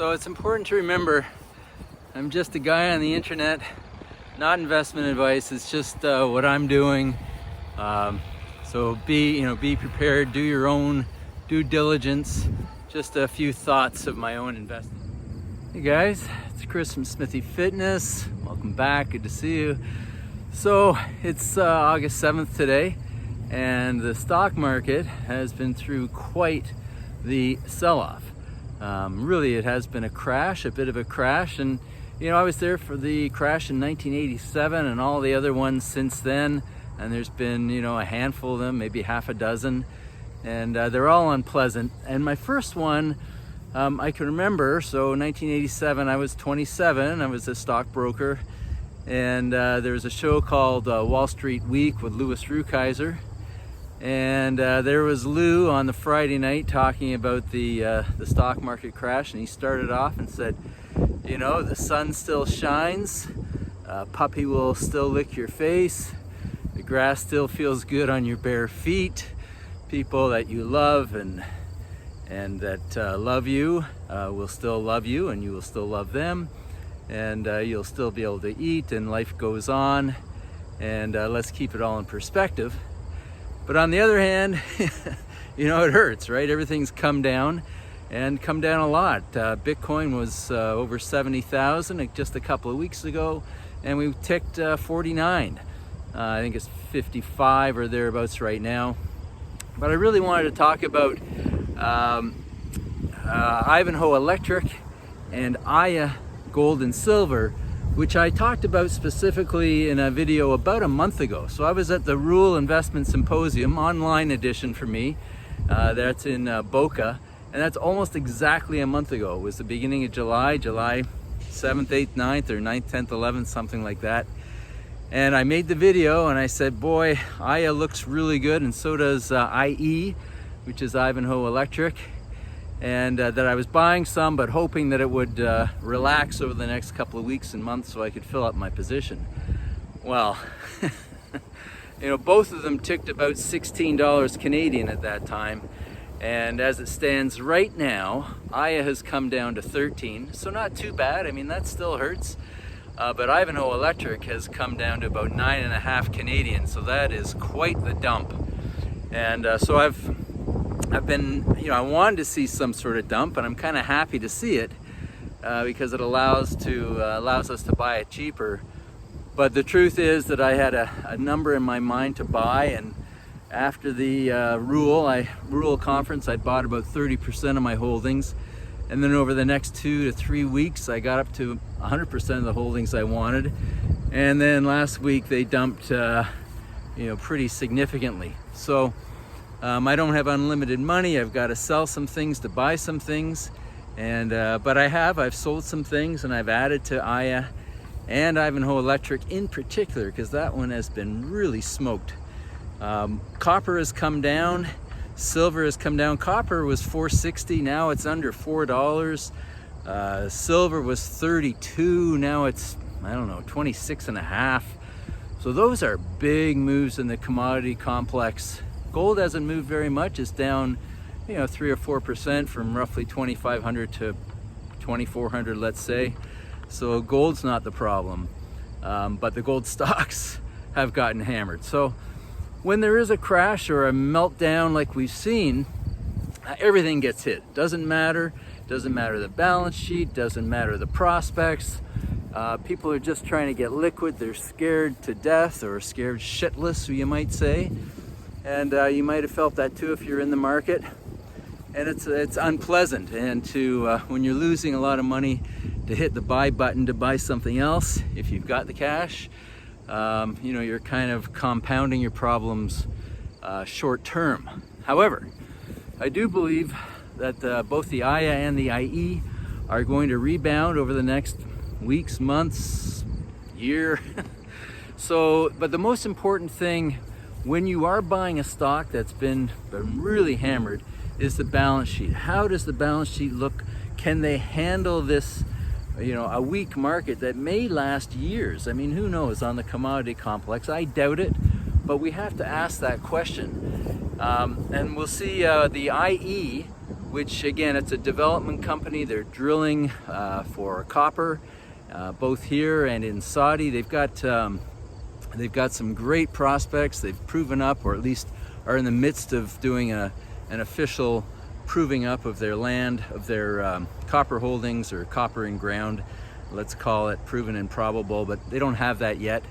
So it's important to remember, I'm just a guy on the internet, not investment advice. It's just what I'm doing. So be prepared, do your own due diligence. Just a few thoughts of my own investing. Hey guys, it's Chris from Smithy Fitness. Welcome back, good to see you. So it's August 7th today, and the stock market has been through quite the sell-off. Really, it has been a crash, a bit of a crash, and I was there for the crash in 1987 and all the other ones since then, and there's been a handful of them, maybe half a dozen, and they're all unpleasant. And my first one I can remember, so 1987, I was 27, I was a stockbroker, and there was a show called Wall Street Week with Louis Rukeyser. And there was Lou on the Friday night talking about the stock market crash, and he started off and said, the sun still shines, puppy will still lick your face, the grass still feels good on your bare feet, people that you love and that love you will still love you, and you will still love them, and you'll still be able to eat, and life goes on, and let's keep it all in perspective. But on the other hand, it hurts, right? Everything's come down, and come down a lot. Bitcoin was over 70,000 just a couple of weeks ago, and we ticked 49. I think it's 55 or thereabouts right now. But I really wanted to talk about Ivanhoe Electric and Aya Gold and Silver, which I talked about specifically in a video about a month ago. So I was at the Rural Investment Symposium, online edition for me. That's in Boca, and that's almost exactly a month ago. It was the beginning of July 7th, 8th, 9th, or 9th, 10th, 11th, something like that. And I made the video and I said, boy, Aya looks really good, and so does IE, which is Ivanhoe Electric. And that I was buying some, but hoping that it would relax over the next couple of weeks and months so I could fill up my position. Well, both of them ticked about $16 Canadian at that time. And as it stands right now, Aya has come down to 13, so not too bad. I mean, that still hurts. But Ivanhoe Electric has come down to about 9.5 Canadian, so that is quite the dump. And so I've been, I wanted to see some sort of dump, and I'm kind of happy to see it because it allows us to buy it cheaper. But the truth is that I had a number in my mind to buy, and after the Rural conference, I bought about 30% of my holdings, and then over the next 2 to 3 weeks, I got up to 100% of the holdings I wanted, and then last week they dumped, pretty significantly. So. I don't have unlimited money. I've got to sell some things to buy some things, and but I've sold some things, and I've added to Aya and Ivanhoe Electric in particular, because that one has been really smoked. Copper has come down, silver has come down. Copper was $4.60, now it's under $4. Silver was $32, now it's 26.5. So those are big moves in the commodity complex. Gold hasn't moved very much. It's down, 3 or 4% from roughly 2,500 to 2,400, let's say. So gold's not the problem, but the gold stocks have gotten hammered. So when there is a crash or a meltdown like we've seen, everything gets hit. Doesn't matter the balance sheet, doesn't matter the prospects. People are just trying to get liquid. They're scared to death, or scared shitless, you might say. And you might have felt that too if you're in the market. And it's unpleasant. And when you're losing a lot of money, to hit the buy button to buy something else, if you've got the cash, you're kind of compounding your problems short term. However, I do believe that both the Aya and the IE are going to rebound over the next weeks, months, year. But the most important thing when you are buying a stock that's been really hammered is the balance sheet. How does the balance sheet look? Can they handle this, a weak market that may last years? I mean, who knows on the commodity complex? I doubt it, but we have to ask that question. And we'll see the IE which again, it's a development company. They're drilling for copper, both here and in Saudi. They've got some great prospects. They've proven up, or at least are in the midst of doing an official proving up of their land, of their copper holdings, or copper in ground, let's call it, proven and probable, but they don't have that yet.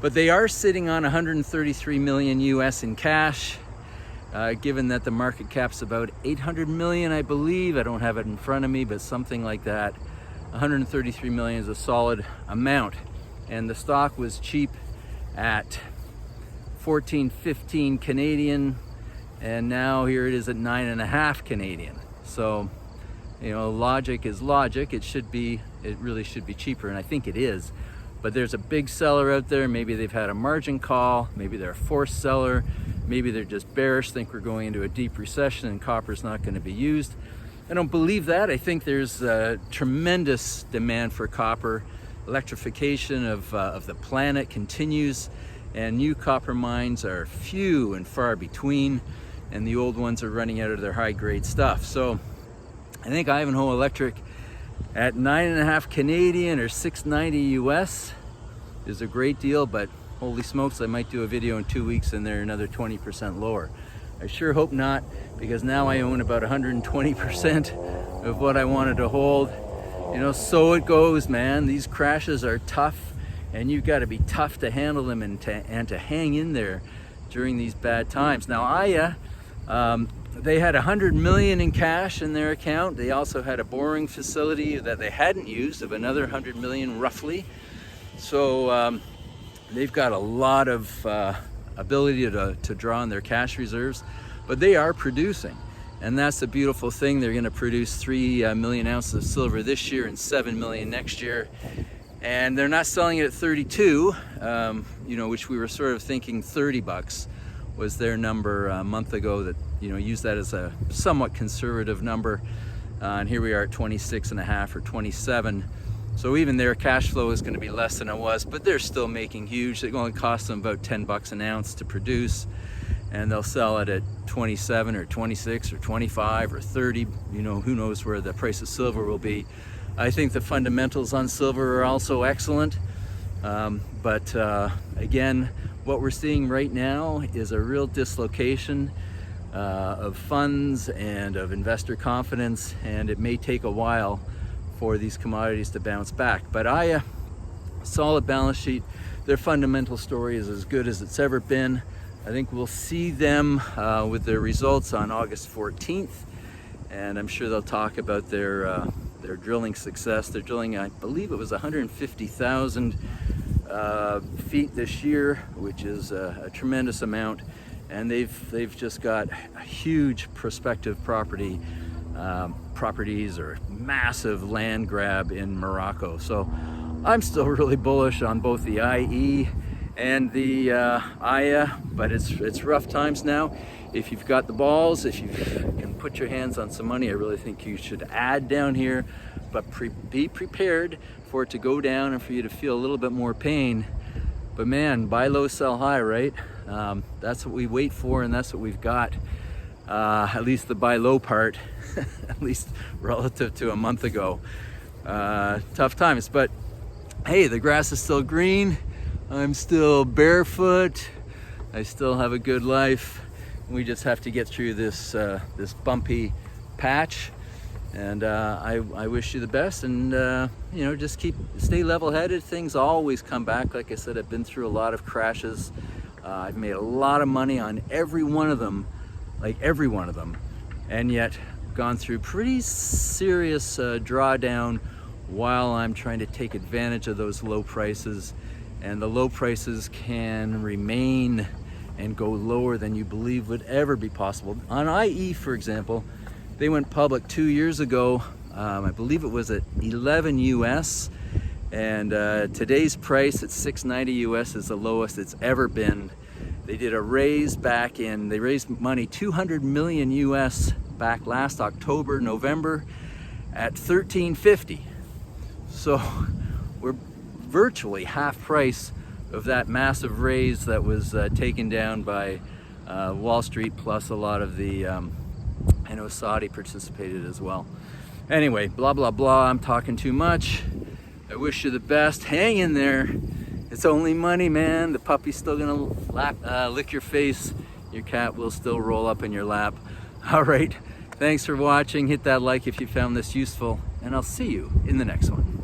But they are sitting on 133 million US in cash, given that the market cap's about 800 million, I believe. I don't have it in front of me, but something like that. 133 million is a solid amount. And the stock was cheap at 14.15 Canadian, and now here it is at 9.5 Canadian. So, you know, logic is logic. It really should be cheaper, and I think it is. But there's a big seller out there. Maybe they've had a margin call, maybe they're a forced seller, maybe they're just bearish, think we're going into a deep recession and copper's not going to be used. I don't believe that. I think there's tremendous demand for copper. Electrification of the planet continues, and new copper mines are few and far between, and the old ones are running out of their high-grade stuff. So I think Ivanhoe Electric at 9.5 Canadian or 690 US is a great deal, but holy smokes, I might do a video in 2 weeks and they're another 20% lower. I sure hope not, because now I own about 120% of what I wanted to hold. You know, so it goes, man. These crashes are tough, and you've got to be tough to handle them and to hang in there during these bad times. Now, Aya, they had 100 million in cash in their account. They also had a borrowing facility that they hadn't used of another 100 million roughly. So they've got a lot of ability to draw on their cash reserves, but they are producing. And that's the beautiful thing. They're going to produce 3 million ounces of silver this year and 7 million next year. And they're not selling it at 32, you know, which we were sort of thinking 30 bucks was their number a month ago, that, you know, use that as a somewhat conservative number. And here we are at 26.5 or 27. So even their cash flow is going to be less than it was, but they're still making huge. It only costs them about 10 bucks an ounce to produce, and they'll sell it at 27 or 26 or 25 or 30. You know, who knows where the price of silver will be. I think the fundamentals on silver are also excellent. But again, what we're seeing right now is a real dislocation of funds and of investor confidence, and it may take a while for these commodities to bounce back. But Aya, solid balance sheet. Their fundamental story is as good as it's ever been. I think we'll see them with their results on August 14th, and I'm sure they'll talk about their drilling success. They're drilling, I believe it was 150,000 feet this year, which is a tremendous amount, and they've just got a huge prospective properties or massive land grab in Morocco. So I'm still really bullish on both the IE and the Aya, but it's rough times now. If you've got the balls, if you can put your hands on some money, I really think you should add down here, but be prepared for it to go down and for you to feel a little bit more pain. But man, buy low, sell high, right? That's what we wait for, and that's what we've got. At least the buy low part, at least relative to a month ago. Tough times, but hey, the grass is still green. I'm still barefoot. I still have a good life. We just have to get through this this bumpy patch, and I wish you the best, and you know, just stay level-headed. Things always come back. Like I said, I've been through a lot of crashes. I've made a lot of money on every one of them, like every one of them, and yet gone through pretty serious drawdown while I'm trying to take advantage of those low prices. And the low prices can remain and go lower than you believe would ever be possible. On IE, for example, they went public 2 years ago. I believe it was at 11 US, and today's price at 690 US is the lowest it's ever been. They did a raise they raised money, 200 million US back last October, November at 1350. So we're virtually half price of that massive raise that was taken down by Wall Street, plus a lot of the know Saudi participated as well. Anyway, blah, blah, blah. I'm talking too much. I wish you the best. Hang in there. It's only money, man. The puppy's still gonna lick your face. Your cat will still roll up in your lap. All right. Thanks for watching. Hit that like if you found this useful, and I'll see you in the next one.